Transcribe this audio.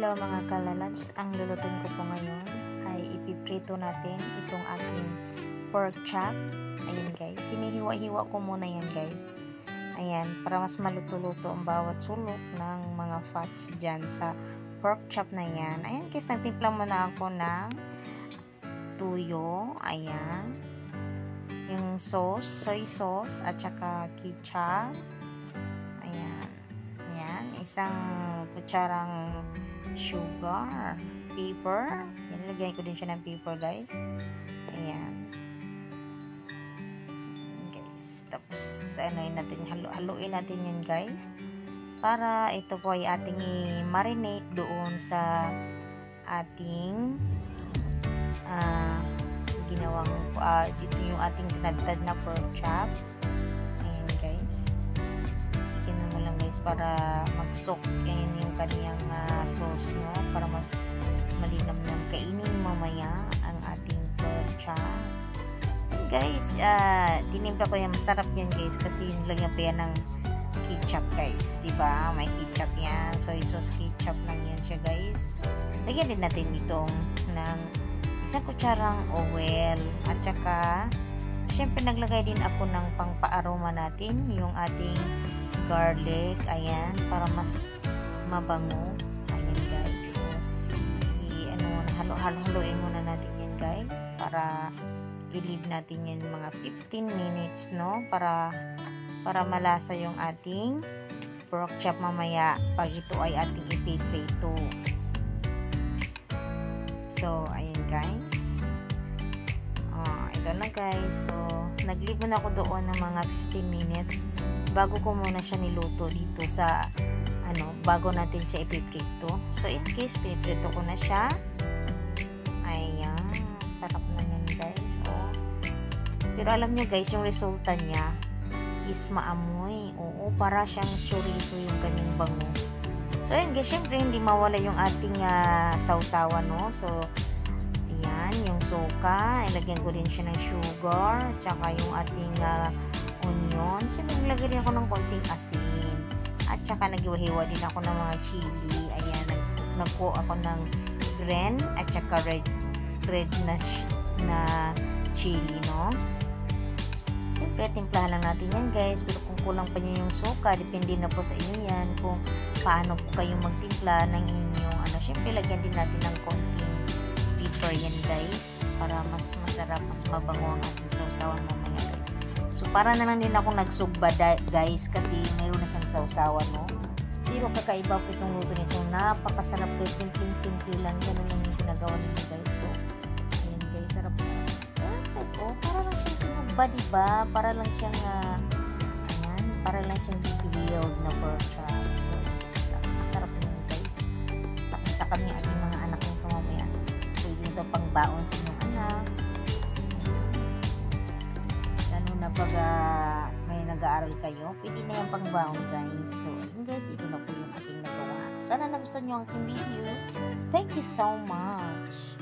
Hello mga kalalabs, ang lulutuin ko po ngayon ay ipiprito natin itong ating pork chop. Ayan guys, sinihiwa-hiwa ko muna yan guys. Ayan, para mas maluto-luto ang bawat sulok ng mga fats dyan sa pork chop na yan. Ayan guys, nagtimpla muna ako ng tuyo. Ayan, yung sauce, soy sauce at saka ketchup. Ayan, ayan, isang kutsarang sugar, pepper. Yan, nilagyan ko din siya ng pepper guys. Ayan guys, tapos anoin natin, haluin natin yan guys, para ito po ay ating i-marinate doon sa ating ginawang dito yung ating tinadtad na pork chop. Ayan guys, ikinan mo lang guys para mag-soak yung kaniyang sauce, no? Para mas malinam ng kainin mamaya ang ating pork chop. Guys, tinimpla ko yan, masarap yan guys kasi nilagyan pa yan ng ketchup guys, diba? May ketchup yan, soy sauce ketchup lang yan siya guys. Lagyan din natin itong ng isang kutsarang oil at saka syempre naglagay din ako ng pangpa-aroma natin, yung ating garlic. Ayan, para mas mabango. Ayan guys, so haluin muna natin yan guys, para i-leave natin yan mga 15 minutes, no? Para malasa yung ating pork chop mamaya pag ito ay ating ipiprito. So ayan guys, ito na guys. So nag-leave muna ako doon ng mga 15 minutes bago ko muna siya niluto dito sa bago natin siya ipiprito. So in case piprito ko na siya, ayan, sarap na yan guys. Pero alam nyo guys, yung resulta niya is maamoy. Oo, para siyang chorizo yung kanyang bango. So ayan guys, syempre hindi mawala yung ating sausawan, no? So ayan, yung suka, ilagyan ko din siya ng sugar, tsaka yung ating onion. So naglagay rin ako ng konting asin, at tsaka naghiwa-hiwa din ako ng mga chili. Ayan, nagpo ako ng green at tsaka red na chili, no? Siyempre, timplahan lang natin yan guys, pero kung kulang pa nyo yung suka, depende na po sa inyo yan kung paano po kayong magtimpla ng inyong siyempre lagyan din natin ng konting pepper yan guys, para mas masarap, mas mabango ang ating sausawan mamaya guys. So para na lang din ako nagsugba guys, kasi mayroon na siyang sausawan, no? Pero kakaiba po itong luto nito, napakasarap guys, simple lang, ganun lang yung ginagawa nito guys. So ayan guys, sarap-sarap guys. Para lang siyang sinugba, diba? Para lang siyang para lang siyang grilled na pork chop. So masarap yun guys. Pakita kami ang mga anak ng mamaya, pwede ito pang baon sa inyong anak, lalo na pag may nag-aaral kayo, pwede na yung pang baon guys. So ayun guys, ito na po yung aking nagawa. Sana nagustuhan nyo ang aking video. Thank you so much.